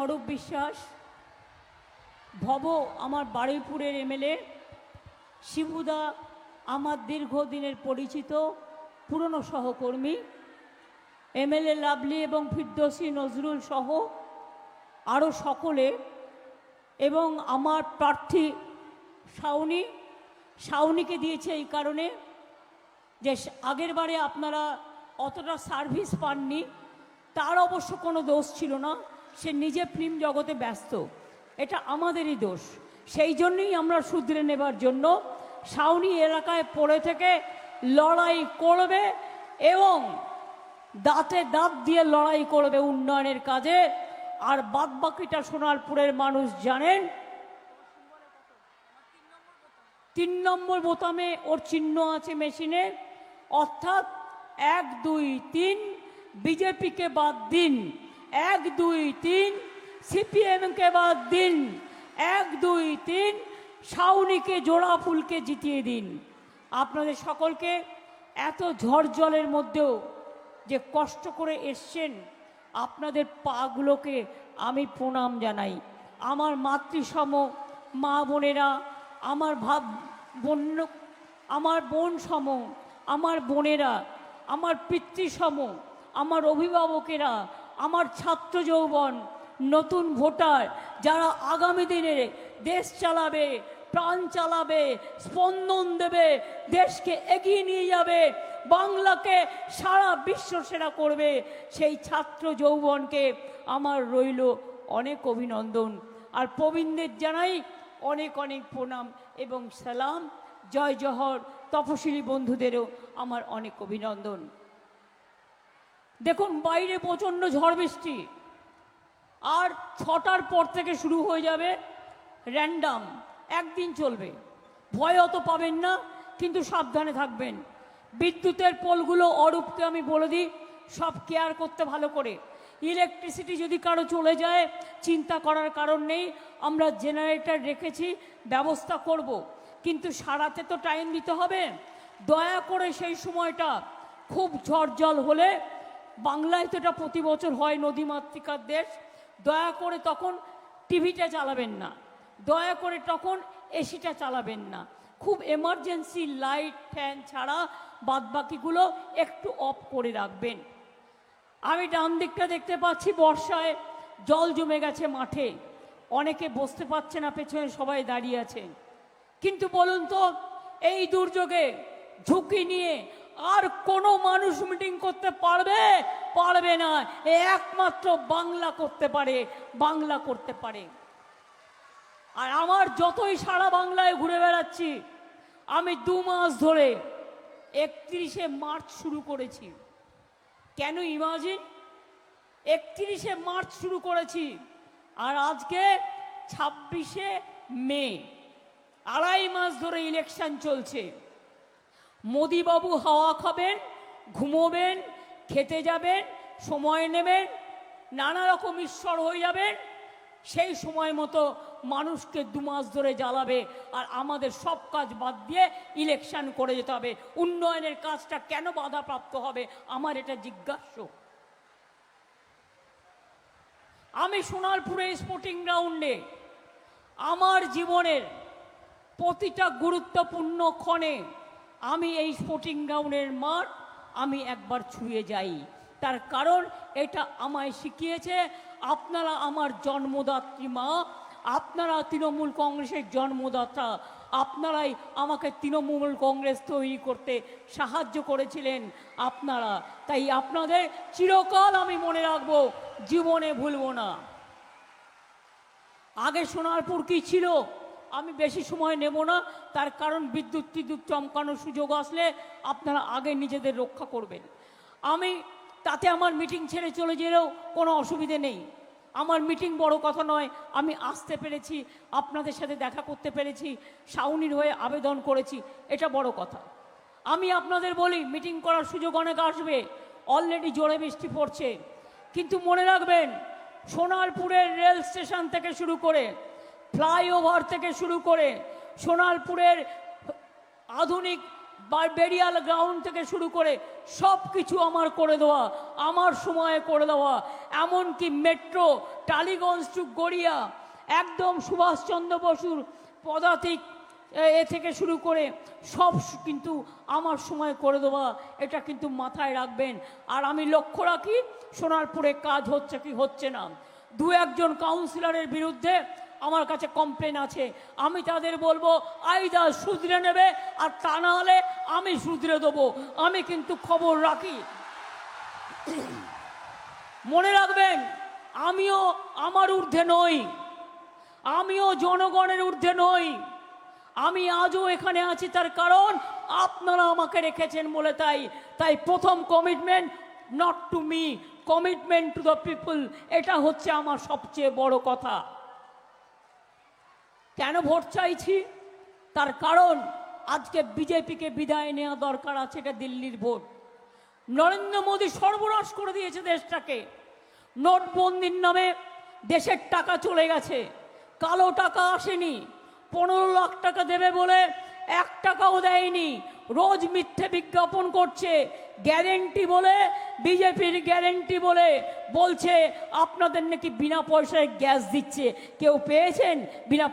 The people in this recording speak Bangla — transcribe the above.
অরূপ বিশ্বাস, ভব আমার বারুইপুরের এমএলএ, শিবুদা আমার দীর্ঘদিনের পরিচিত পুরনো সহকর্মী, এমএলএ লাভলি এবং ফিরদৌসী নজরুল সহ আরও সকলে, এবং আমার প্রার্থী শাওনিকে দিয়েছে এই কারণে যে আগের বারে আপনারা অতটা সার্ভিস পাননি। তার অবশ্য কোনো দোষ ছিল না, সে নিজে ফিল্ম জগতে ব্যস্ত, এটা আমাদেরই দোষ। সেই জন্যই আমরা শুধরে নেবার জন্য শাওনি এলাকায় পড়ে থেকে লড়াই করবে এবং দাঁতে দাঁত দিয়ে লড়াই করবে উন্নয়নের কাজে। আর বাদবাকিটা সোনারপুরের মানুষ জানেন, 3 নম্বর বোতামে ওর চিহ্ন আছে মেশিনে, অর্থাৎ 1, 2, 3 বিজেপিকে বাদ দিন, 1, 2, 3 সিপিএমকে বাদ দিন, 1, 2, 3 শাওনিকে জোড়া ফুলকে জিতিয়ে দিন। আপনাদের সকলকে এত ঝড় জলের মধ্যেও যে কষ্ট করে এসছেন, আপনাদের পাগুলোকে আমি প্রণাম জানাই। আমার মাতৃসম মা বোনেরা, আমার আমার বোন সম, আমার বোনেরা, আমার পিতৃসম, আমার অভিভাবকেরা, আমার ছাত্র যৌবন, নতুন ভোটার যারা আগামী দিনে দেশ চালাবে, প্রাণ চালাবে, স্পন্দন দেবে, দেশকে এগিয়ে নিয়ে যাবে, বাংলাকে সারা বিশ্ব সেরা করবে, সেই ছাত্র যৌবনকে আমার রইল অনেক অভিনন্দন। আর প্রবীণদের জানাই অনেক অনেক প্রণাম এবং সালাম। জয় জহর তপশিলি বন্ধুদেরও আমার অনেক অভিনন্দন। দেখুন, বাইরে প্রচণ্ড ঝড় বৃষ্টি, আর 6টার পর থেকে শুরু হয়ে যাবে র্যান্ডাম, একদিন চলবে। ভয় অত পাবেন না, কিন্তু সাবধানে থাকবেন। বিদ্যুতের পোলগুলো অরূপকে আমি বলে দিই সব কেয়ার করতে ভালো করে। ইলেকট্রিসিটি যদি কারো চলে যায় চিন্তা করার কারণ নেই, আমরা জেনারেটর রেখেছি, ব্যবস্থা করব, কিন্তু সারাতে তো টাইম দিতে হবে। দয়া করে সেই সময়টা খুব ঝড় জল হলে, বাংলায় তো এটা প্রতি বছর হয়, নদীমাতৃকার দেশ, দয়া করে তখন টিভিটা চালাবেন না, দয়া করে তখন এসিটা চালাবেন না। খুব এমার্জেন্সি লাইট ফ্যান ছাড়া বাদবাকিগুলো একটু অফ করে রাখবেন। আমি ডান দিকটা দেখতে পাচ্ছি বর্ষায় জল জমে গেছে মাঠে, অনেকে বসতে পারছে না, পেছনে সবাই দাঁড়িয়ে আছে। কিন্তু বলুন তো, এই দুর্যোগে ঝুঁকি নিয়ে আর কোনো মানুষ মিটিং করতে পারবে? পারবে না। একমাত্র বাংলা করতে পারে, বাংলা করতে পারে। আর আমার যতই সারা বাংলায় ঘুরে বেড়াচ্ছি, আমি 2 মাস ধরে 31শে মার্চ শুরু করেছি। কেন ইমাজিন, 31শে মার্চ শুরু করেছি, আর আজকে 26শে মে, 2.5 মাস ধরে ইলেকশন চলছে। মোদিবাবু হাওয়া খাবেন, ঘুমোবেন, খেতে যাবেন, সময় নেবেন, নানা রকম ঈশ্বর হয়ে যাবেন, সেই সময় মতো মানুষকে 2 মাস ধরে জ্বালাবে। আর আমাদের সব কাজ বাদ দিয়ে ইলেকশন করে যেতে হবে। উন্নয়নের কাজটা কেন বাধাপ্রাপ্ত হবে, আমার এটা জিজ্ঞাস্য। আমি সোনারপুরে স্পোর্টিং গ্রাউন্ডে আমার জীবনের প্রতিটা গুরুত্বপূর্ণ ক্ষণে আমি এই স্পোর্টিং গ্রাউন্ডের মাঠ আমি একবার ছুঁয়ে যাই। তার কারণ এটা আমায় শিখিয়েছে আপনারা আমার জন্মদাত্রী মা, আপনারা তৃণমূল কংগ্রেসের জন্মদাতা, আপনারাই আমাকে তৃণমূল কংগ্রেস তৈরি করতে সাহায্য করেছিলেন আপনারা। তাই আপনাদের চিরকাল আমি মনে রাখবো, জীবনে ভুলব না। আগে সোনারপুর কি ছিল আমি বেশি সময় নেব না, তার কারণ বিদ্যুৎ চমকানোর সুযোগ আসলে আপনারা আগে নিজেদের রক্ষা করবেন। আমি তাতে আমার মিটিং ছেড়ে চলে গেলেও কোনো অসুবিধে নেই, আমার মিটিং বড় কথা নয়। আমি আসতে পেরেছি, আপনাদের সাথে দেখা করতে পেরেছি, শাওনির হয়ে আবেদন করেছি, এটা বড় কথা। আমি আপনাদের বলি, মিটিং করার সুযোগ অনেক আসবে, অলরেডি জোরে বৃষ্টি পড়ছে, কিন্তু মনে রাখবেন সোনারপুরের রেল স্টেশন থেকে শুরু করে, ফ্লাইওভার থেকে শুরু করে, সোনারপুরের আধুনিক বেরিয়াল গ্রাউন্ড থেকে শুরু করে সব কিছু আমার করে দেওয়া, আমার সময়ে করে দেওয়া। এমনকি মেট্রো টালিগঞ্জ টু গড়িয়া একদম সুভাষচন্দ্র বসুর পদাতিক এ থেকে শুরু করে সব কিন্তু আমার সময় করে দেওয়া, এটা কিন্তু মাথায় রাখবেন। আর আমি লক্ষ্য রাখি সোনারপুরে কাজ হচ্ছে কি হচ্ছে না। দু একজন কাউন্সিলরের বিরুদ্ধে আমার কাছে কমপ্লেন আছে, আমি তাদের বলবো আইদার শুধরে নেবে, আর তা না হলে আমি শুধরে দেবো। আমি কিন্তু খবর রাখি। মনে রাখবেন, আমিও আমার ঊর্ধ্বে নই, আমিও জনগণের ঊর্ধ্বে নই। আমি আজও এখানে আছি তার কারণ আপনারা আমাকে রেখেছেন বলে। তাই প্রথম commitment not to me, commitment to the people, এটা হচ্ছে আমার সবচেয়ে বড় কথা। কেন ভোট চাইছি? তার কারণ আজকে বিজেপিকে বিদায় নেওয়া দরকার আছে। এটা দিল্লির ভোট। নরেন্দ্র মোদী সর্বনাশ করে দিয়েছে দেশটাকে। নোটবন্দির নামে দেশের টাকা চলে গেছে, কালো টাকা আসেনি। 15 লাখ টাকা দেবে বলে 1 টাকাও দেয়নি। রোজ মিথ্যে বিজ্ঞাপন করছে, গ্যারেন্টি বলে, বিজেপির গ্যারেন্টি বলে বলছে আপনাদের নাকি বিনা পয়সায় গ্যাস দিচ্ছে। কেউ পেয়েছেন বিনা